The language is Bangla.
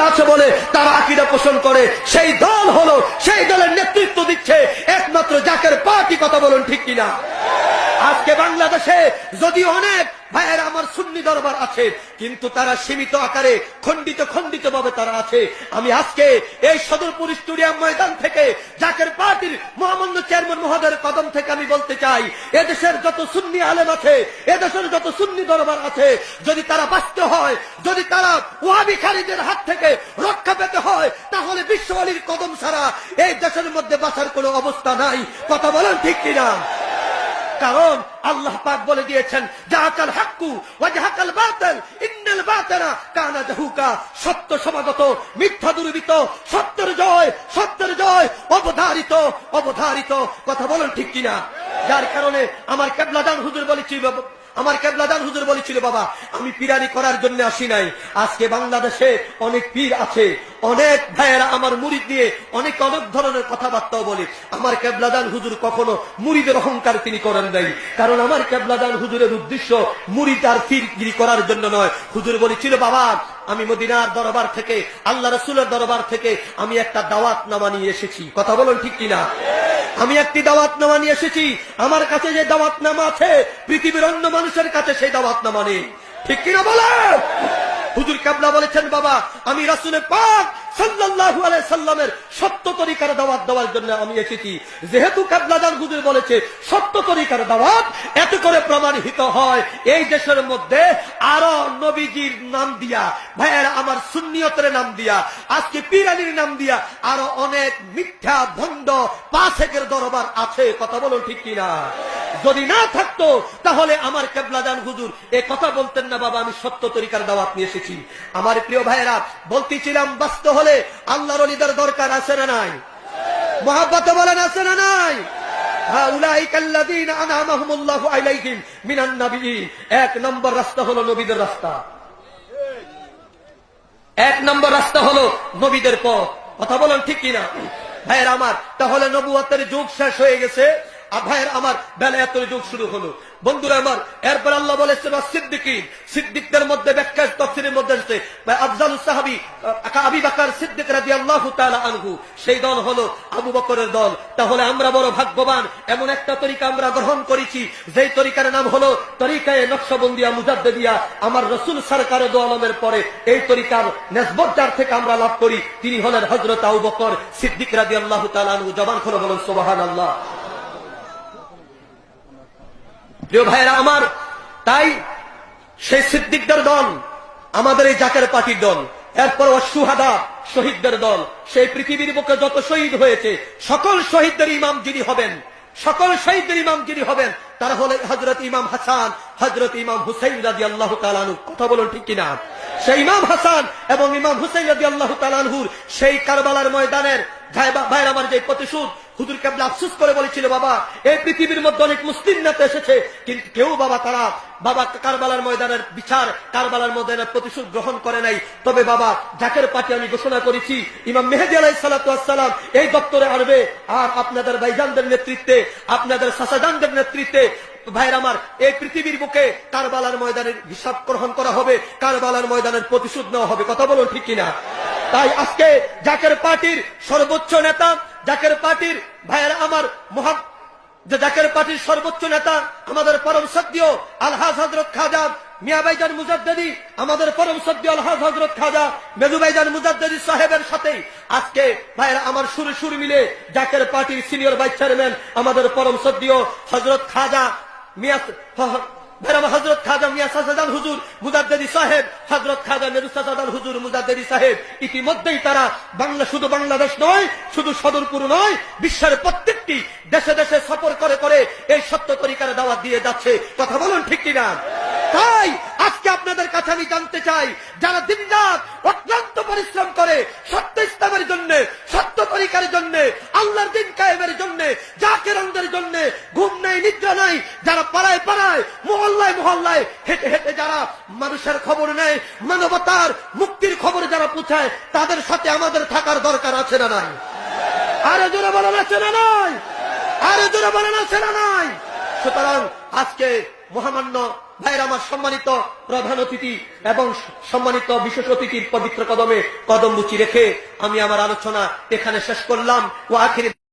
আকীদা আছে বলে তারা আকীদা পোষণ করে, সেই দল হলো, সেই দলের নেতৃত্ব দিচ্ছে একমাত্র জাকের পার্টি। কথা বলুন ঠিক কিনা? আজকে বাংলাদেশে যদি অনেক ভাইয়ের আমার সুন্নি দরবার আছে, কিন্তু তারা সীমিত আকারে খণ্ডিত খণ্ডিত ভাবে তারা আছে। আমি আজকে এই সদরপুর স্টেডিয়াম ময়দান থেকে জাকের পার্টির মহামান্য চেয়ারম্যান মহোদয়ের কদম থেকে আমি বলতে চাই, এদেশের যত সুন্নি আলেম আছে, এদেশের যত সুন্নি দরবার আছে, যদি তারা বাঁচতে হয়, যদি তারা ওয়াহাবি খারিজের হাত থেকে রক্ষা পেতে হয়, তাহলে বিশ্ব আলীর কদম ছাড়া এই দেশের মধ্যে বাঁচার কোনো অবস্থা নাই। কথা বলেন ঠিক কিনা? কারণ আল্লাহ পাক বলে দিয়েছেন, জাহাকাল হাক্কু ওয়া জাহাকাল বাতিল ইন্নাল বাতিলা কানা জাহুকা। সত্য সমাগত, মিথ্যা দূরীভূত, সত্যের জয়, সত্যের জয় অবধারিত, অবধারিত। কথা বলেন ঠিক কিনা? যার কারণে আমার কেবলাদান হুজুর বলেছিল, আমার কেবলাদান হুজুর বলেছিল, বাবা আমি পীরানি করার জন্য আসি নাই। আজকে বাংলাদেশে অনেক পীর আছে, অনেক ভাইয়েরা আমার মুরিদ নিয়ে অনেক অনেক ধরনের কথাবার্তাও বলে। আমার কেবলাদান হুজুর কখনো মুরিদের অহংকার তিনি করেন নাই, কারণ আমার কেবলাদান হুজুরের উদ্দেশ্য মুরিদ আর পীরগিরি করার জন্য নয়। হুজুর বলেছিল, বাবা আমি মদিনার দরবার থেকে, আল্লাহ রাসূলের দরবার থেকে আমি একটা দাওয়াতনামা নিয়ে এসেছি। কথা বলুন ঠিক কিনা? আমি একটি দাওয়াতনামা নিয়ে এসেছি। আমার কাছে যে দাওয়াতনামা আছে, পৃথিবীর অন্য মানুষের কাছে সেই দাওয়াতনামা নেই। ঠিক কিনা বলেন? হুজুর কেবলা বলেছেন, বাবা আমি রাসূল পাক সাল্লাল্লাহু আলাইহি সাল্লামের সত্য তরিকার দাওয়াত দেওয়ার জন্য আমি এসেছি। যেহেতু কেবলাদান হুজুর বলেছে সত্য তরিকার দাওয়াত, এত করে প্রমাণিত হয় এই দেশের মধ্যে আরো নবীজির নাম দিয়া, ভাইয়ের আমার সুন্নিয়তের নাম দিয়া, আজকে পীরানির নাম দিয়া আরো অনেক মিথ্যা ভণ্ড পাসেকের দরবার আছে। কথা বলুন ঠিক কিনা? যদি না থাকতো তাহলে আমার কেবলাদান হুজুর এই কথা বলতেন না, বাবা আমি সত্য তরিকার দাওয়াত নিয়ে এসেছি। আমার প্রিয় ভাইয়েরা, বলতেছিলাম বাস্তব হলে আল্লাহর ওলিদের দরকার আছে না নাই? মহব্বত বলেন আছে না নাই? এক নম্বর রাস্তা হলো নবীদের রাস্তা, এক নম্বর রাস্তা হলো নবীদের পথ। কথা বলেন ঠিক কিনা? ভাইয়ের আমার, তাহলে নবুয়তের যুগ শেষ হয়ে গেছে, আর ভাইয়ের আমার বেলায়েতের যুগ শুরু হলো। বন্ধুরা আমার, এরপর আল্লাহ বলেছেন সিদ্দিকিন, সিদ্দিকদের মধ্যে ব্যাখ্যা তাফসীরের মধ্যে আছে আফজালুস সাহাবী আবু বকর সিদ্দিক রাদিয়াল্লাহু তাআলা আনহু, সেই দল হলো আবু বকরের দল। তাহলে আমরা বড় ভাগ্যবান, এমন একটা তরিকা আমরা গ্রহণ করেছি, যেই তরিকার নাম হলো তরিকায়ে নকশবন্দিয়া মুজাদ্দিদিয়া। আমার রাসূল সরকার দো আলমের পরে এই তরিকার নিসবত যার থেকে আমরা লাভ করি, তিনি হলেন হযরত আবু বকর সিদ্দিক রাদিয়াল্লাহু তাআলা আনহু। জবান খুলে বলুন সুবহানাল্লাহ। প্রিয় ভাইয়েরা আমার, তাই সেই সিদ্দিকদের দল আমাদের এই জাকের পার্টির দল। এরপর অশুহাদা, শহীদদের দল। সেই পৃথিবীর বুকে যত শহীদ হয়েছে সকল শহীদদের ইমাম যিনি হবেন, সকল শহীদদের ইমাম যিনি হবেন, তারা হলেন হযরত ইমাম হাসান, হযরত ইমাম হুসাইন রাদিয়াল্লাহু তাআলা আনহু। কথা বলুন ঠিক কিনা? সেই ইমাম হাসান এবং ইমাম হুসাইন রাদিয়াল্লাহু তাআলা আনহুর সেই কারবালার ময়দানের ভাইয়ের আমার যে প্রতিশোধ, হুজুর কেবলা আফসোস করে বলেছিল, বাবা এই পৃথিবীর মধ্যে অনেক মুসলিম নেতা এসেছে, কিন্তু কেউ বাবা তারা বাবা কারবালার ময়দানের বিচার, কারবালার ময়দানের প্রতিশোধ গ্রহণ করে নাই। তবে বাবা জাকের পার্টি আমি ঘোষণা করেছি, ইমাম মেহেদী আলাইহিস সালাতু ওয়াস সালাম এই দপ্তরে আসবে, আর আপনাদের ভাইজানদের নেতৃত্বে, আপনাদের চাচাজানদের নেতৃত্বে ভাইয়ের আমার এই পৃথিবীর বুকে কারবালার ময়দানের হিসাব গ্রহণ করা হবে, কারবালার ময়দানের প্রতিশোধ নেওয়া হবে। কথা বলুন ঠিক কিনা? তাই আজকে জাকের পার্টির সর্বোচ্চ নেতা, জাকের পার্টির ভাইয়েরা আমার জাকের পার্টির সর্বোচ্চ নেতা আমাদের পরম শ্রদ্ধেয় আলহাজ হযরত খাজা মিয়া ভাইজান মুজাদ্দিদি, আমাদের পরম শ্রদ্ধেয় আলহাজ হযরত খাজা মেজু ভাইজান মুজাদ্দিদি সাহেবের সাথে আজকে ভাইয়েরা আমার সুর মিলে জাকের পার্টির সিনিয়র ভাইস চেয়ারম্যান আমাদের পরম শ্রদ্ধেয় হযরত খাজা মিয়া হযরত খাজা মিয়া সাজাদান হুজুর মুজাদ্দিদি সাহেব, হযরত খাজা মেজু সাজাদান হুজুর মুজাদ্দিদি সাহেব ইতিমধ্যেই তারা শুধু বাংলাদেশ নয়, শুধু সদরপুর নয়, বিশ্বের প্রত্যেকটি দেশে দেশে সফর করে করে এই সত্য তরিকার দাওয়াত দিয়ে যাচ্ছে। কথা বলুন ঠিক কিনা? তাই আজকে আপনাদের কাছে আমি জানতে চাই, যারা দিনরাত অক্লান্ত পরিশ্রম করে সত্য ইসলামের জন্য, সত্য তরিকার জন্য, আল্লাহর দিন কায়েমের জন্য, জাকেরানদের জন্য, ঘুম নাই নিদ্রা নাই, যারা পাড়ায় পাড়ায় মহল্লায় মহল্লায় হেঁটে হেঁটে যারা মানুষের খবর নেয়, মানবতার মুক্তির খবর যারা পৌঁছায়, তাদের সাথে আমাদের থাকার দরকার আছে না নাই? আরো জোরে বলেন আছে না নাই? আরো জোরে বলেন আছে না নাই? সুতরাং আজকে মহামান্য ভাইয়ের আমার, সম্মানিত প্রধান অতিথি এবং সম্মানিত বিশেষ অতিথির পবিত্র কদমে কদম বুচি রেখে আমি আমার আলোচনা এখানে শেষ করলাম। ও আখির